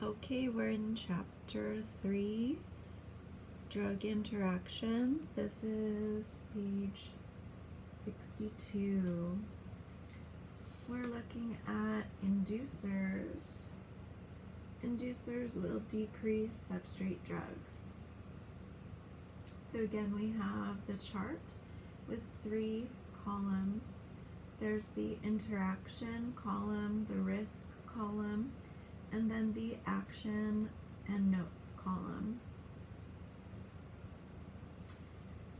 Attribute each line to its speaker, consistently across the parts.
Speaker 1: Okay, we're in chapter 3, drug interactions. This is page 62. We're looking at inducers. Inducers will decrease substrate drugs. So again, we have the chart with 3 columns. There's the interaction column, the risk column, and then the action and notes column.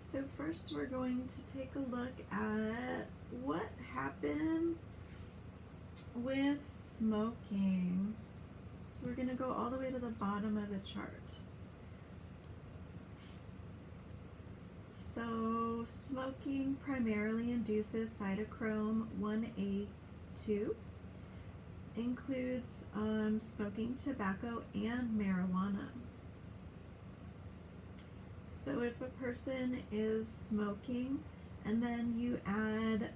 Speaker 1: So first we're going to take a look at what happens with smoking. So we're going to go all the way to the bottom of the chart. So smoking primarily induces cytochrome 1A2. Includes smoking tobacco and marijuana. So if a person is smoking and then you add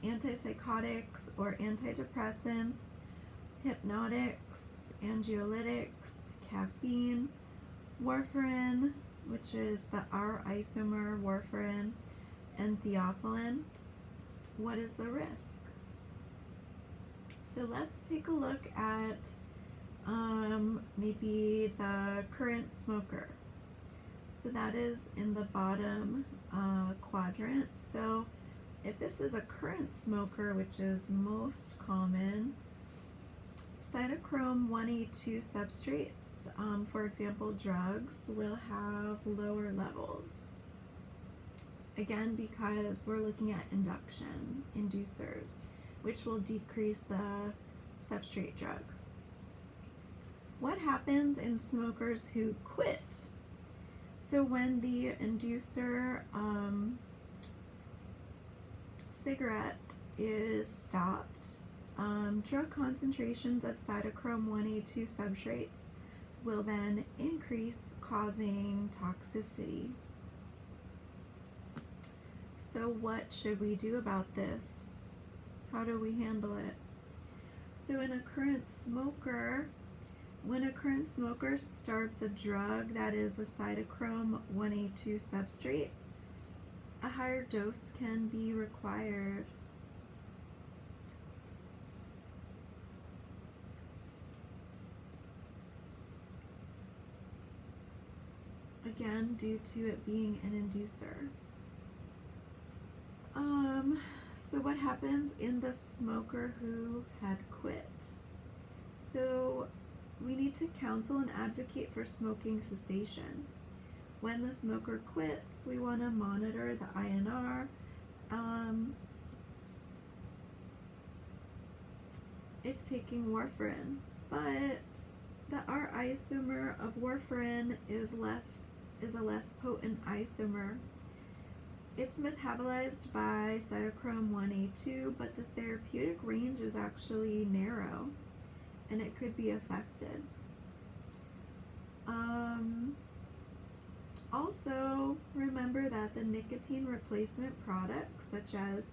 Speaker 1: antipsychotics or antidepressants, hypnotics, anxiolytics, caffeine, warfarin, which is the R isomer warfarin, and theophylline, what is the risk? So let's take a look at maybe the current smoker. So that is in the bottom quadrant. So if this is a current smoker, which is most common, cytochrome 1A2 substrates, for example drugs, will have lower levels. Again, because we're looking at inducers, which will decrease the substrate drug. What happens in smokers who quit? So when the inducer cigarette is stopped, drug concentrations of cytochrome 1A2 substrates will then increase, causing toxicity. So what should we do about this? How do we handle it? So in a current smoker, when a current smoker starts a drug that is a cytochrome 1A2 substrate, a higher dose can be required. Again, due to it being an inducer. So what happens in the smoker who had quit? So we need to counsel and advocate for smoking cessation. When the smoker quits, we want to monitor the INR. If taking warfarin, but the R isomer of warfarin is a less potent isomer. It's metabolized by cytochrome 1A2, but the therapeutic range is actually narrow, and it could be affected. Also, remember that the nicotine replacement products, such as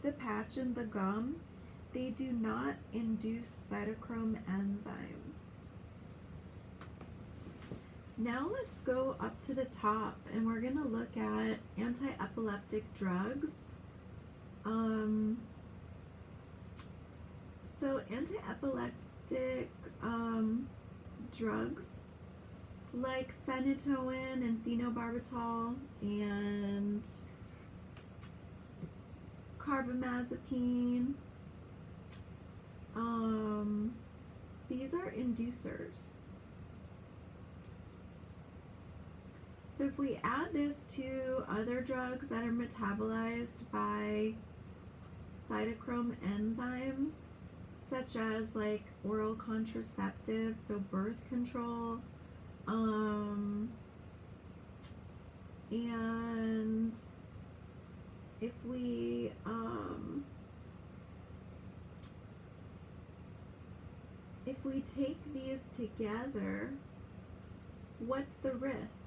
Speaker 1: the patch and the gum, they do not induce cytochrome enzymes. Now let's go up to the top and we're going to look at anti-epileptic drugs. So anti-epileptic drugs like phenytoin and phenobarbital and carbamazepine, these are inducers. So if we add this to other drugs that are metabolized by cytochrome enzymes, such as like oral contraceptives, so birth control, and if we take these together, what's the risk?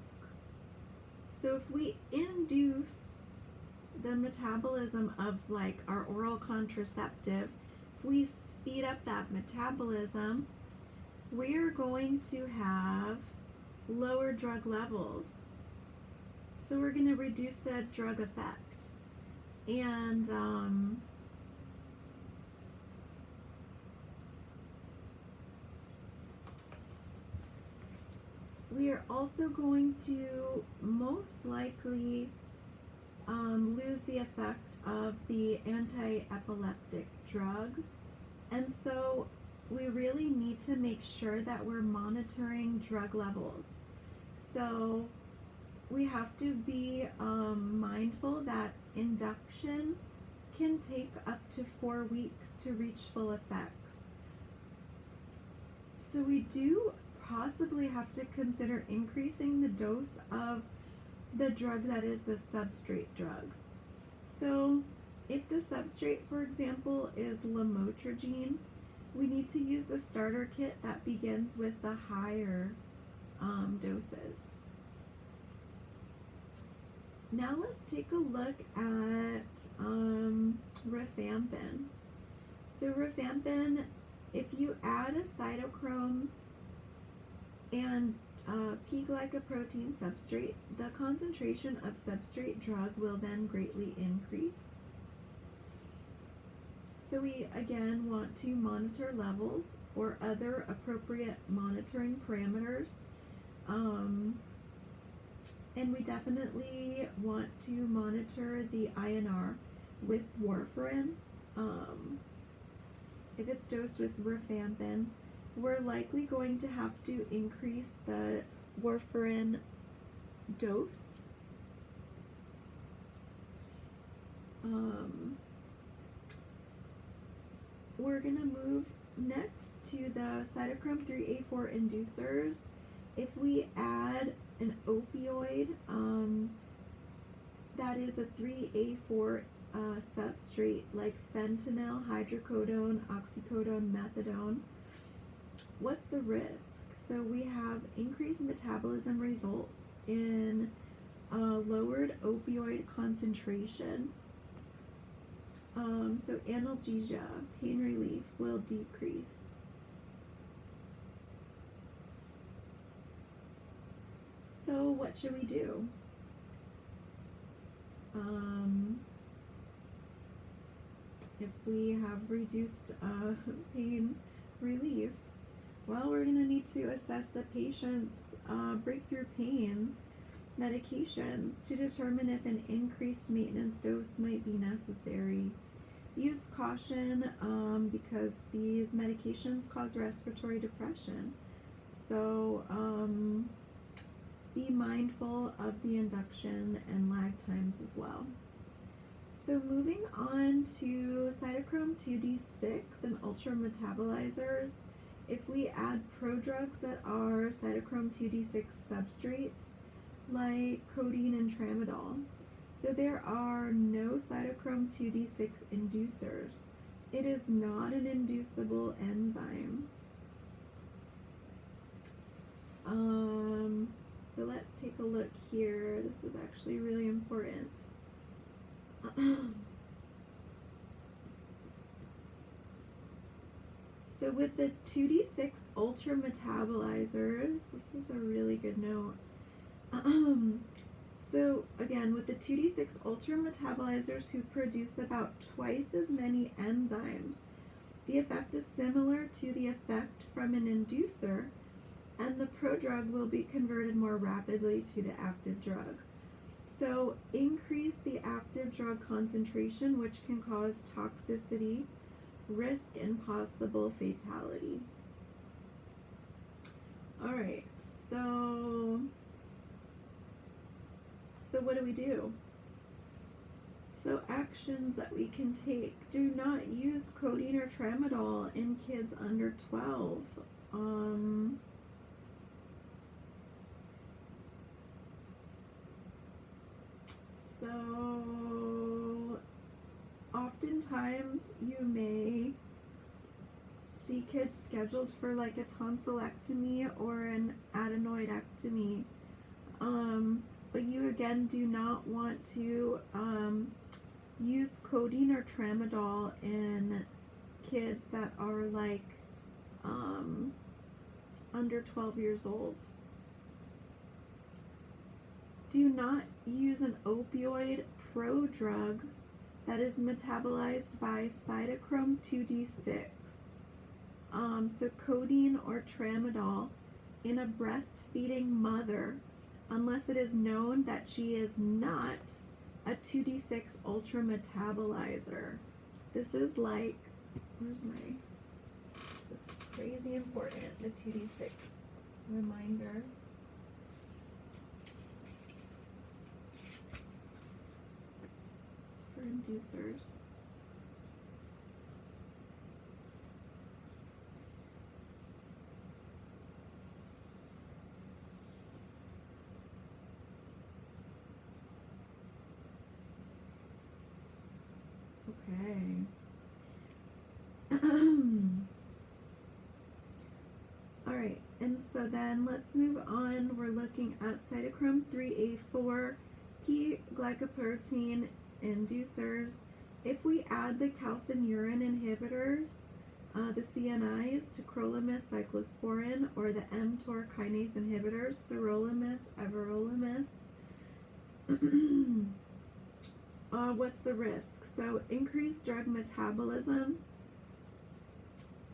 Speaker 1: So if we induce the metabolism of like our oral contraceptive, if we speed up that metabolism, we are going to have lower drug levels. So we're going to reduce the drug effect. And we are also going to most likely lose the effect of the anti-epileptic drug. And so we really need to make sure that we're monitoring drug levels. So we have to be mindful that induction can take up to 4 weeks to reach full effects. So we do possibly have to consider increasing the dose of the drug that is the substrate drug. So if the substrate, for example, is lamotrigine, we need to use the starter kit that begins with the higher doses. Now let's take a look at rifampin. So rifampin, if you add a cytochrome and P-glycoprotein substrate, the concentration of substrate drug will then greatly increase. So we again want to monitor levels or other appropriate monitoring parameters. And we definitely want to monitor the INR with warfarin. If it's dosed with rifampin, we're likely going to have to increase the warfarin dose. We're going to move next to the cytochrome 3A4 inducers. If we add an opioid that is a 3A4 substrate like fentanyl, hydrocodone, oxycodone, methadone, what's the risk? So we have increased metabolism results in lowered opioid concentration. So analgesia, pain relief, will decrease. So what should we do? If we have reduced pain relief, well, we're going to need to assess the patient's breakthrough pain medications to determine if an increased maintenance dose might be necessary. Use caution because these medications cause respiratory depression. So be mindful of the induction and lag times as well. So moving on to cytochrome 2D6 and ultrametabolizers, if we add prodrugs that are cytochrome 2D6 substrates, like codeine and tramadol. So there are no cytochrome 2D6 inducers. It is not an inducible enzyme. So let's take a look here. This is actually really important. So with the 2D6 ultrametabolizers, this is a really good note. So again, with the 2D6 ultrametabolizers who produce about twice as many enzymes, the effect is similar to the effect from an inducer, and the prodrug will be converted more rapidly to the active drug. So increase the active drug concentration, which can cause toxicity, risk, and possible fatality. Alright, so what do we do? So actions that we can take. Do not use codeine or tramadol in kids under 12. So oftentimes you may see kids scheduled for like a tonsillectomy or an adenoidectomy. But you again do not want to use codeine or tramadol in kids that are like under 12 years old. Do not use an opioid prodrug that is metabolized by cytochrome 2D6. So codeine or tramadol in a breastfeeding mother unless it is known that she is not a 2D6 ultra metabolizer. This is like, where's my, this is crazy important, the 2D6 reminder. For inducers. Okay. All right, and so then let's move on. We're looking at cytochrome 3A4, P-glycoprotein inducers. If we add the calcineurin inhibitors, the CNIs, tacrolimus, cyclosporin, or the mTOR kinase inhibitors, sirolimus, everolimus, what's the risk? So increased drug metabolism,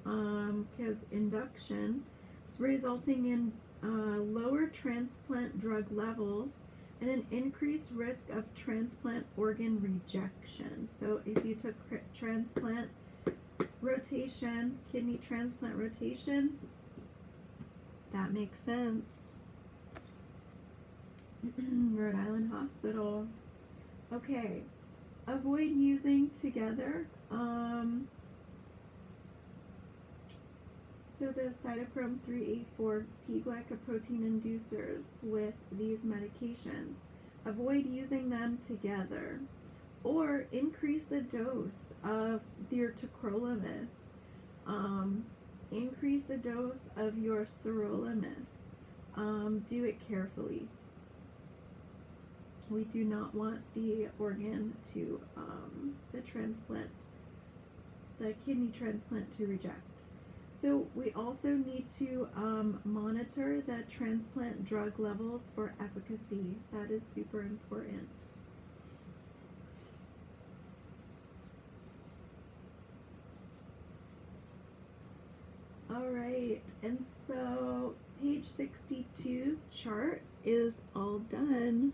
Speaker 1: because induction is resulting in lower transplant drug levels and an increased risk of transplant organ rejection. So if you took transplant rotation, kidney transplant rotation, that makes sense. Rhode Island Hospital. Okay, avoid using together. So the cytochrome 3A4 P-glycoprotein inducers with these medications, avoid using them together, or increase the dose of your tacrolimus. Increase the dose of your sirolimus. Do it carefully. We do not want the organ to, the kidney transplant to reject. So we also need to monitor the transplant drug levels for efficacy. That is super important. All right, and so page 62's chart is all done.